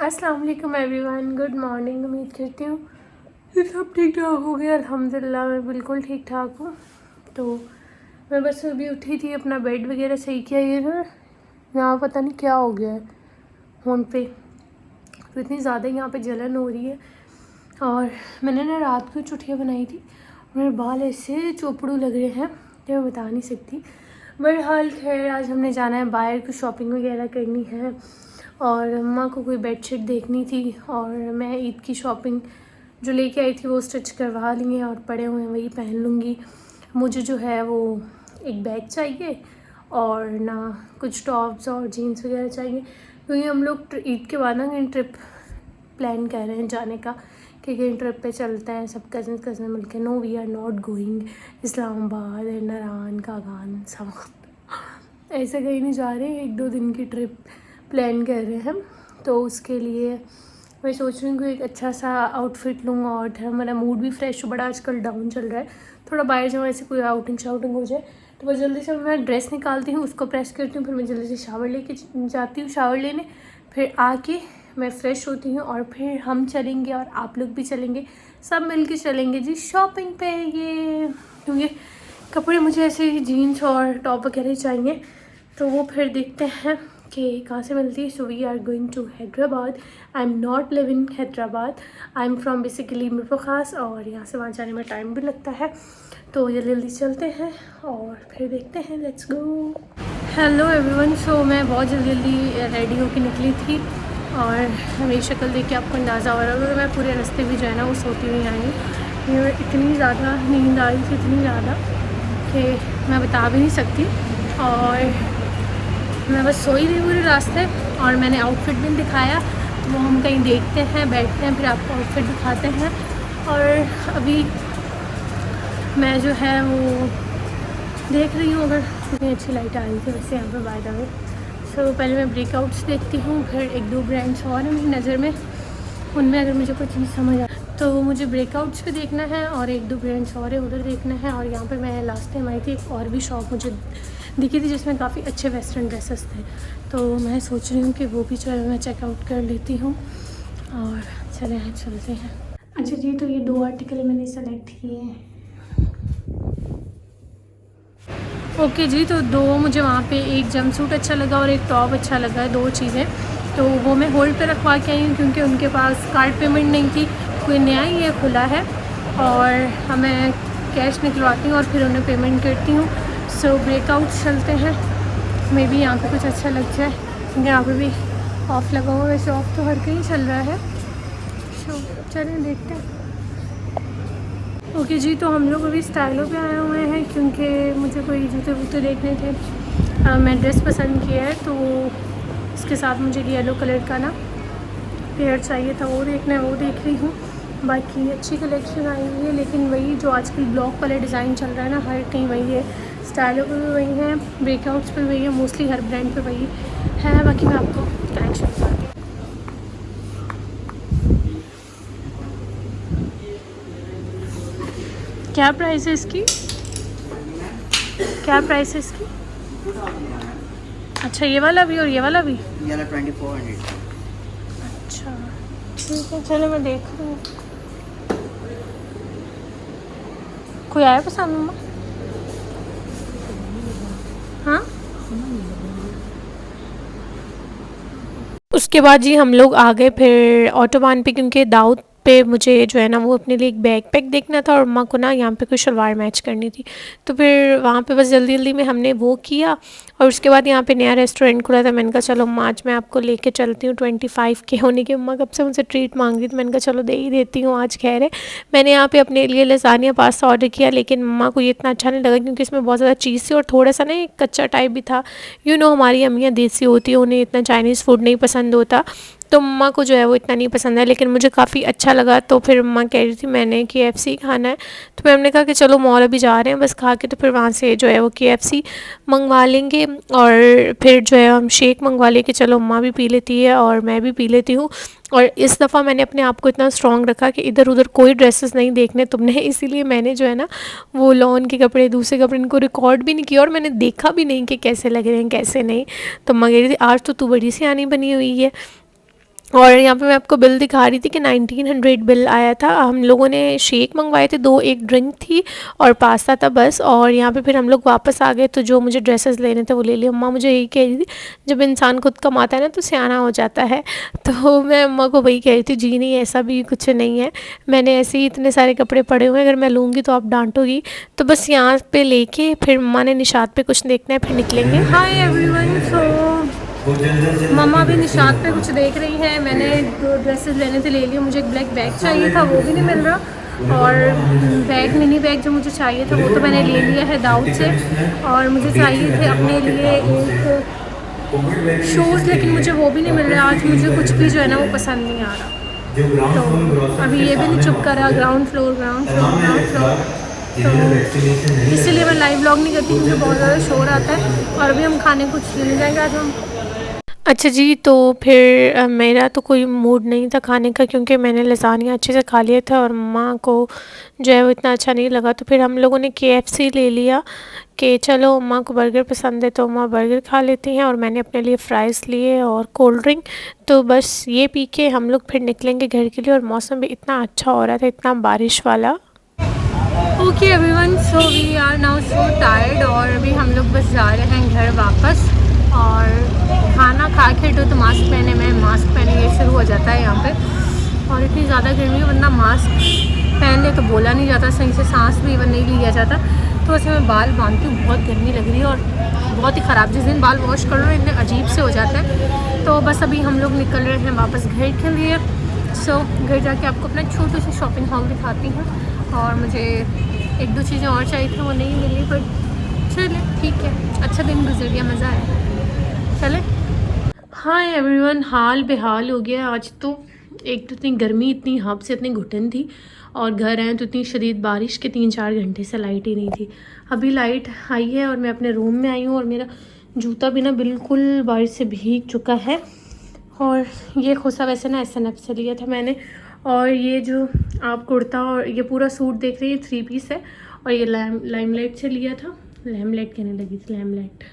अस्सलाम वालेकुम everyone, good morning. उम्मीद करती हूँ कि सब ठीक ठाक हो गया। अल्हम्दुलिल्लाह मैं बिल्कुल ठीक ठाक हूँ। तो मैं बस अभी उठी थी, अपना बेड वगैरह सही किया। ये ना यहाँ पता नहीं क्या हो गया है फ़ोन पे, तो इतनी ज़्यादा यहाँ पे जलन हो रही है। और मैंने ना रात को चुटिया बनाई थी, मेरे बाल ऐसे चोपड़ू लग रहे हैं कि मैं बता नहीं सकती। बहरहाल खैर, आज हमने जाना है बाहर, कुछ शॉपिंग वगैरह करनी है और अम्मा को कोई बेडशीट देखनी थी। और मैं ईद की शॉपिंग जो लेके आई थी वो स्टिच करवा ली है और पड़े हुए हैं, वही पहन लूँगी। मुझे जो है वो एक बैग चाहिए और ना कुछ टॉप्स और जीन्स वगैरह चाहिए, क्योंकि हम लोग ईद के बाद ना कहीं ट्रिप प्लान कर रहे हैं जाने का कि कहीं ट्रिप पे चलते हैं सब कज़न मिलके। No, we are not going Islamabad, Naran, Kaghan, सामान ऐसे कहीं नहीं जा रहे। 1-2 दिन की ट्रिप प्लान कर रहे हैं हम। तो उसके लिए मैं सोच रही हूँ कि एक अच्छा सा आउटफिट लूँ और थोड़ा मेरा मूड भी फ्रेश हो। बड़ा आजकल डाउन चल रहा है, थोड़ा बाहर जाऊँ, ऐसे कोई आउटिंग शाउटिंग हो जाए। तो बस जल्दी से मैं ड्रेस निकालती हूँ, उसको प्रेस करती हूँ, फिर मैं जल्दी से शावर लेके जाती हूँ शावर लेने। फिर आके मैं फ़्रेश होती हूँ और फिर हम चलेंगे और आप लोग भी चलेंगे, सब मिल के चलेंगे जी शॉपिंग पे। ये क्योंकि कपड़े मुझे ऐसे ही जीन्स और टॉप वगैरह चाहिए, तो वो फिर देखते हैं कि कहाँ से मिलती है। So we are going to Hyderabad. I am not live in Hyderabad, I am from basically Mirpur Khas, और यहाँ से वहाँ जाने में टाइम भी लगता है। तो जल्दी जल्दी चलते हैं और फिर देखते हैं। Let's go. Hello everyone. So मैं बहुत जल्दी रेडी होकर निकली थी और मेरी शक्ल देख के आपको अंदाज़ा हो रहा है। मैं पूरे रास्ते भी जो है ना वो सोती हुई आई हूँ। ये इतनी ज़्यादा नींद आ रही थी, इतनी ज़्यादा कि मैं बता भी नहीं सकती। और मैं बस सोई रही पूरे रास्ते और मैंने आउटफिट भी दिखाया। वो हम कहीं देखते हैं, बैठते हैं, फिर आपको आउटफिट दिखाते हैं। और अभी मैं जो है वो देख रही हूँ, अगर कितनी अच्छी लाइट आ रही थी वैसे यहाँ पे बाय द वे। सो पहले मैं ब्रेकआउट्स देखती हूँ, फिर 1-2 ब्रांड्स और हैं मेरी नज़र में, उनमें अगर मुझे कोई चीज़ समझ आ तो मुझे ब्रेकआउट्स पे देखना है और 1-2 ब्रांड्स और है उधर देखना है। और यहाँ पे मैं लास्ट टाइम आई थी, एक और भी शॉप मुझे दिखी थी जिसमें काफ़ी अच्छे वेस्टर्न ड्रेसेस थे, तो मैं सोच रही हूँ कि वो भी जो है मैं चेकआउट कर लेती हूँ और चलते हैं। अच्छा जी, तो ये 2 आर्टिकल मैंने सेलेक्ट किए हैं। ओके जी, तो 2 मुझे वहाँ पे, एक जंपसूट अच्छा लगा और एक टॉप अच्छा लगा, 2 चीज़ें। तो वो मैं होल्ड पे रखवा के आई हूँ क्योंकि उनके पास कार्ड पेमेंट नहीं थी, कोई नया ही ये खुला है। और मैं कैश निकलवाती हूँ और फिर उन्हें पेमेंट करती हूँ। सो ब्रेकआउट चलते हैं, मे बी यहाँ पे कुछ अच्छा लग जाए क्योंकि यहाँ पे भी ऑफ़ लगा हुआ है। वैसे ऑफ़ तो हर कहीं चल रहा है। सो चलें देखते हैं। ओके जी, तो हम लोग अभी स्टाइलों पे आए हुए हैं क्योंकि मुझे कोई जूते वूते देखने थे। मैं ड्रेस पसंद किया है, तो इसके साथ मुझे येलो कलर का ना पेयर चाहिए था, वो देखना है, वो देख रही हूँ। बाकी अच्छी कलेक्शन आई हुई है, लेकिन वही जो आजकल ब्लॉक वाले डिज़ाइन चल रहा है ना, हर कहीं वही है। स्टाइलों पे भी वही है, ब्रेकआउट्स पे वही है, मोस्टली हर ब्रांड पे वही है। बाकी मैं आपको कलेक्शन बताती हूँ। क्या प्राइस है इसकी? क्या प्राइस है इसकी? अच्छा, ये वाला भी और ये वाला भी? ये वाला 2400। अच्छा ठीक है, चलो मैं देख रही हूँ। कोई आया पसंद मम्मा? हाँ, उसके बाद जी हम लोग आ गए फिर ऑटोबान पे, क्योंकि दाऊद पे मुझे जो है ना वो अपने लिए एक बैकपैक देखना था और अम्मा को ना यहाँ पे कोई शलवार मैच करनी थी। तो फिर वहाँ पे बस जल्दी जल्दी में हमने वो किया। और उसके बाद यहाँ पे नया रेस्टोरेंट खुला था, मैंने कहा चलो अम्मा आज मैं आपको लेके चलती हूँ। 25 के होने की अम्मा कब से मुझसे ट्रीट मांग रही थी, मैंने कहा चलो दे ही देती हूँ आज। खैर है, मैंने यहाँ पे अपने लिए लसानिया पास्ता ऑर्डर किया, लेकिन मम्मा को ये इतना अच्छा नहीं लगा क्योंकि इसमें बहुत ज़्यादा चीज़ थी और थोड़ा सा ना एक कच्चा टाइप भी था। हमारी अम्मियाँ देसी होती है, उन्हें इतना चाइनीज़ फूड नहीं पसंद होता, तो मम्मा को जो है वो इतना नहीं पसंद है, लेकिन मुझे काफ़ी अच्छा लगा। तो फिर मम्मा कह रही थी मैंने KFC खाना है, तो फिर हमने कहा कि चलो मॉल अभी जा रहे हैं बस खा के, तो फिर वहाँ से जो है वो KFC मंगवा लेंगे और फिर जो है हम शेक मंगवा लेंगे। चलो मम्मा भी पी लेती है और मैं भी पी लेती हूँ। और इस दफ़ा मैंने अपने आप को इतना स्ट्रॉन्ग रखा कि इधर उधर कोई ड्रेसेस नहीं देखने तुमने, इसीलिए मैंने जो है ना वो लॉन के कपड़े, दूसरे कपड़े, इनको रिकॉर्ड भी नहीं किया और मैंने देखा भी नहीं कि कैसे लग रहे हैं कैसे नहीं। तो मम्मा कह रही थी आज तो तू बड़ी सियानी बनी हुई है। और यहाँ पे मैं आपको बिल दिखा रही थी कि 1900 बिल आया था। हम लोगों ने शेक मंगवाए थे 2, एक ड्रिंक थी और पास्ता था बस। और यहाँ पे फिर हम लोग वापस आ गए, तो जो मुझे ड्रेसेस लेने थे वो ले लिए। अम्मा मुझे यही कह रही थी जब इंसान खुद कमाता है ना तो सियाना हो जाता है। तो मैं अम्मा को वही कह रही थी, जी नहीं ऐसा भी कुछ नहीं है, मैंने ऐसे ही इतने सारे कपड़े पड़े हुए हैं, अगर मैं लूँगी तो आप डांटोगी। तो बस यहाँ पे लेके फिर अम्मा ने निशात पे कुछ देखना है, फिर निकलेंगे। हाय एवरीवन, सो मम्मा भी निशात पे कुछ देख रही है। मैंने 2 ड्रेसेस लेने थे, ले लिए। मुझे एक ब्लैक बैग चाहिए था, वो भी नहीं मिल रहा। और बैग, मिनी बैग जो मुझे चाहिए था वो तो मैंने ले लिया है दाऊद से। और मुझे चाहिए थे अपने लिए एक शूज़, लेकिन मुझे वो भी नहीं मिल रहा। आज मुझे कुछ भी जो है ना वो पसंद नहीं आ रहा। तो अभी ये भी नहीं चुप कर रहा, ग्राउंड फ्लोर। तो इसीलिए मैं लाइव व्लॉग नहीं करती क्योंकि बहुत ज़्यादा शोर आता है। और अभी हम खाने कुछ लेने जाएंगे आज हम। अच्छा जी, तो फिर मेरा तो कोई मूड नहीं था खाने का क्योंकि मैंने लसानिया अच्छे से खा लिया था और मम्मा को जो है वो इतना अच्छा नहीं लगा। तो फिर हम लोगों ने KFC ले लिया कि चलो अम्मा को बर्गर पसंद है तो अम्मा बर्गर खा लेती हैं, और मैंने अपने लिए फ़्राइज़ लिए और कोल्ड ड्रिंक। तो बस ये पी के हम लोग फिर निकलेंगे घर के लिए। और मौसम भी इतना अच्छा हो रहा था, इतना बारिश वाला। Okay everyone, so we are now so tired और अभी हम लोग बस जा रहे हैं घर वापस। और खाना खा के तो मास्क पहने, मैं मास्क पहने ये शुरू हो जाता है यहाँ पे। और इतनी ज़्यादा गर्मी है, वरना मास्क पहन ले तो बोला नहीं जाता सही से, सांस भी इवन नहीं लिया जाता। तो वैसे मैं बाल बांधती हूँ, बहुत गर्मी लग रही है और बहुत ही ख़राब। जिस दिन बाल वॉश कर रहे हो इतने अजीब से हो जाते हैं। तो बस अभी हम लोग निकल रहे हैं वापस घर के लिए। सो घर जाके आपको अपना छोटी सी शॉपिंग हॉल दिखाती हूँ। और मुझे 1-2 चीज़ें और चाहिए थी, वो नहीं मिली, पर चले ठीक है, अच्छा दिन गुजर गया, मज़ा आया, चले। हाँ एवरीवन, हाल बेहाल हो गया आज तो। एक तो इतनी गर्मी, इतनी हद से इतनी घुटन थी, और घर आए तो इतनी शदीद बारिश के 3-4 घंटे से लाइट ही नहीं थी। अभी लाइट आई है और मैं अपने रूम में आई हूँ और मेरा जूता भी ना बिल्कुल बारिश से भीग चुका है। और ये खुसा वैसे ना SNF से लिया था मैंने। और ये जो आप कुर्ता और ये पूरा सूट देख रहे हैं, 3 पीस है। और ये लाइमलाइट से लिया था, लैमलाइट कहने लगी थी, लैमलाइट।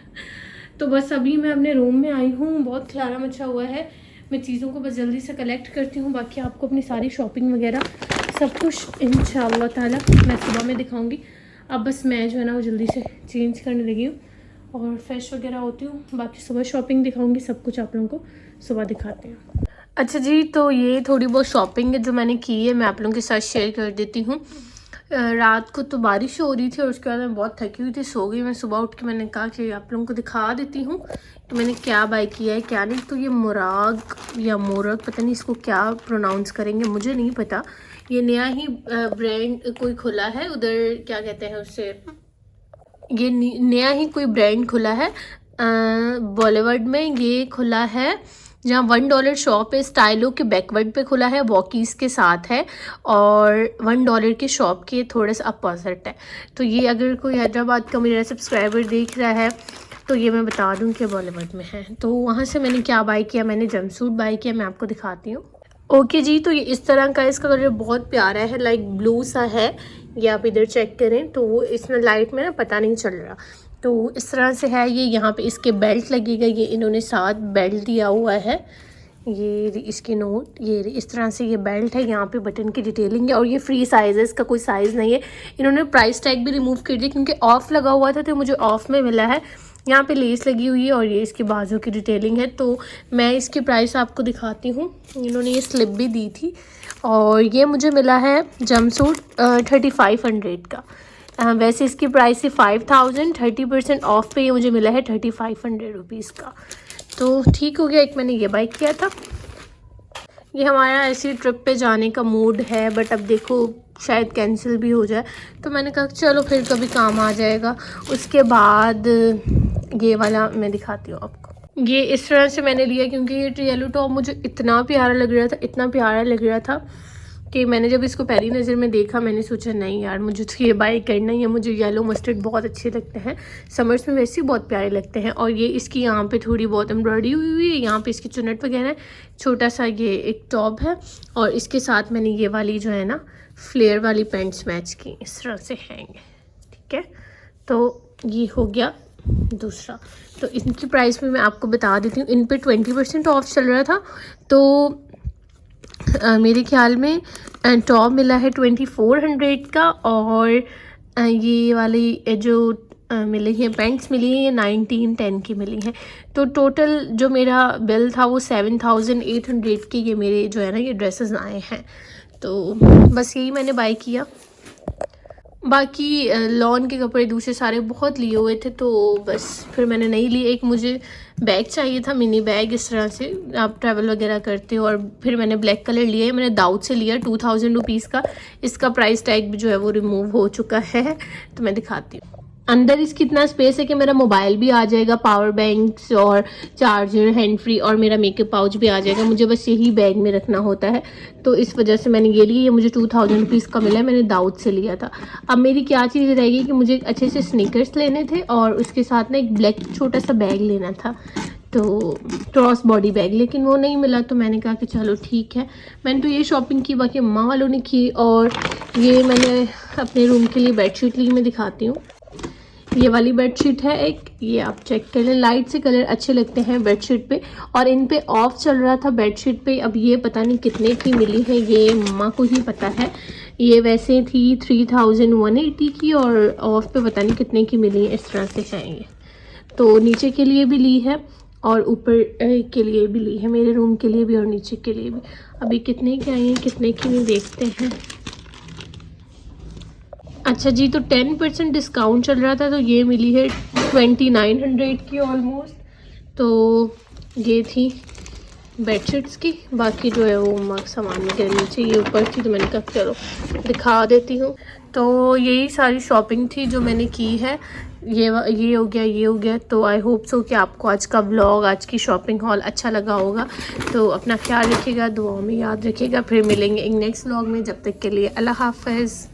तो बस अभी मैं अपने रूम में आई हूँ, बहुत खलारा मचा हुआ है। मैं चीज़ों को बस जल्दी से कलेक्ट करती हूँ, बाकी आपको अपनी सारी शॉपिंग वगैरह सब कुछ इंशाअल्लाह ताला मैं सुबह में दिखाऊँगी। अब बस मैं जो है ना वो जल्दी से चेंज करने लगी हूँ और फ्रेश वगैरह होती हूँ। बाकी सुबह शॉपिंग दिखाऊँगी, सब कुछ आप लोगों को सुबह दिखाते हैं। अच्छा जी, तो ये थोड़ी बहुत शॉपिंग है जो मैंने की है, मैं आप लोगों के साथ शेयर कर देती हूँ। रात को तो बारिश हो रही थी और उसके बाद मैं बहुत थकी हुई थी, सो गई। मैं सुबह उठ के मैंने कहा कि आप लोगों को दिखा देती हूँ कि मैंने क्या बाय किया है क्या नहीं। तो ये मुराग या मोरग, पता नहीं इसको क्या प्रोनाउंस करेंगे, मुझे नहीं पता। ये नया ही ब्रांड कोई खुला है उधर, क्या कहते हैं उससे, ये नया ही कोई ब्रांड खुला है बॉलीवुड में। ये खुला है जहाँ $1 शॉप है, स्टाइलो के बैकवर्ड पे खुला है, वॉकीज़ के साथ है। और $1 के शॉप के थोड़ा सा अपोजिट है। तो ये अगर कोई हैदराबाद का मेरा सब्सक्राइबर देख रहा है तो ये मैं बता दूं कि बॉलीवुड में है। तो वहाँ से मैंने क्या बाय किया, मैंने जंपसूट बाय किया, मैं आपको दिखाती हूँ। ओके जी, तो ये इस तरह का, इसका कलर बहुत प्यारा है, लाइक ब्लू सा है। ये आप इधर चेक करें तो वो इसमें लाइट में ना पता नहीं चल रहा। तो इस तरह से है ये। यहाँ पे इसके बेल्ट लगेगा, ये इन्होंने साथ बेल्ट दिया हुआ है। ये इसके नोट, ये इस तरह से ये बेल्ट है। यहाँ पे बटन की डिटेलिंग है और ये फ्री साइज़ है, इसका कोई साइज़ नहीं है। इन्होंने प्राइस टैग भी रिमूव कर दिया क्योंकि ऑफ़ लगा हुआ था तो मुझे ऑफ़ में मिला है। यहाँ पे लेस लगी हुई है और ये इसकी बाजू की डिटेलिंग है। तो मैं इसकी प्राइस आपको दिखाती हूँ। इन्होंने ये स्लिप भी दी थी और ये मुझे मिला है जंपसूट 3500 का। वैसे इसकी प्राइस थी 5000, 30% ऑफ पे ये मुझे मिला है 3500 रुपीज़ का। तो ठीक हो गया, एक मैंने ये बाय किया था। ये हमारा ऐसी ट्रिप पे जाने का मूड है, बट अब देखो शायद कैंसिल भी हो जाए। तो मैंने कहा चलो फिर कभी काम आ जाएगा। उसके बाद ये वाला मैं दिखाती हूँ आपको। ये इस तरह से मैंने लिया क्योंकि ये येलो टॉप मुझे इतना प्यारा लग रहा था, इतना प्यारा लग रहा था कि मैंने जब इसको पहली नज़र में देखा मैंने सोचा नहीं यार मुझे तो ये बाय करना ही है। मुझे येलो मस्टर्ड बहुत अच्छे लगते हैं, समर्स में वैसे ही बहुत प्यारे लगते हैं। और ये इसकी यहाँ पे थोड़ी बहुत एम्ब्रॉयडरी हुई है, यहाँ पे इसकी चुन्नट वगैरह है। छोटा सा ये एक टॉप है और इसके साथ मैंने ये वाली जो है ना फ्लेयर वाली पैंट्स मैच की, इस तरह से हैंगे, ठीक है। तो ये हो गया दूसरा। तो इनकी प्राइस भी मैं आपको बता देती हूँ। इन पे 20% ऑफ चल रहा था तो मेरे ख्याल में टॉप मिला है 2400 का, और ये वाली जो मिली है पैंट्स मिली हैं ये 1910 की मिली हैं। तो टोटल जो मेरा बिल था वो 7800 के ये मेरे जो है ना ये ड्रेसेस आए हैं। तो बस यही मैंने बाय किया। बाकी लॉन के कपड़े दूसरे सारे बहुत लिए हुए थे, तो बस फिर मैंने नहीं लिए। एक मुझे बैग चाहिए था, मिनी बैग, इस तरह से आप ट्रैवल वगैरह करते हो, और फिर मैंने ब्लैक कलर लिया। मैंने दाऊद से लिया 2000 रुपीज़ का। इसका प्राइस टैग भी जो है वो रिमूव हो चुका है, तो मैं दिखाती हूँ। अंदर इसकी इतना स्पेस है कि मेरा मोबाइल भी आ जाएगा, पावर बैंक्स और चार्जर, हैंड फ्री, और मेरा मेकअप पाउच भी आ जाएगा। मुझे बस यही बैग में रखना होता है, तो इस वजह से मैंने ये लिया। ये मुझे 2000 रुपीज़ का मिला है, मैंने दाऊद से लिया था। अब मेरी क्या चीज़ रहेगी कि मुझे अच्छे से स्नीकर्स लेने थे, और उसके साथ ना एक ब्लैक छोटा सा बैग लेना था, तो क्रॉस बॉडी बैग, लेकिन वो नहीं मिला। तो मैंने कहा कि चलो ठीक है। मैंने तो ये शॉपिंग की, बाकी अम्मा वालों ने की। और ये मैंने अपने रूम के लिए बेडशीट ली, मैं दिखाती हूँ। ये वाली बेडशीट है एक, ये आप चेक कर लें। लाइट से कलर अच्छे लगते हैं बेडशीट पे, और इन पे ऑफ चल रहा था बेडशीट पे। अब ये पता नहीं कितने की मिली है, ये मम्मा को ही पता है। ये वैसे थी 3180 की, और ऑफ पे पता नहीं कितने की मिली है। इस तरह से है ये। तो नीचे के लिए भी ली है और ऊपर के लिए भी ली है, मेरे रूम के लिए भी और नीचे के लिए भी। अभी कितने की आई हैं कितने की नहीं देखते हैं। अच्छा जी, तो 10% डिस्काउंट चल रहा था, तो ये मिली है 2900 की ऑलमोस्ट। तो ये थी बेडशीट्स की। बाकी जो है वो सामान वगैरह नीचे ये ऊपर थी, तो मैंने कहा चलो दिखा देती हूँ। तो यही सारी शॉपिंग थी जो मैंने की है। ये हो गया, ये हो गया। तो आई होप सो कि आपको आज का व्लॉग, आज की शॉपिंग हॉल अच्छा लगा होगा। तो अपना ख्याल रखिएगा, दुआओं में याद रखिएगा। फिर मिलेंगे एक नेक्स्ट व्लॉग में। जब तक के लिए अल्लाह हाफ़िज़।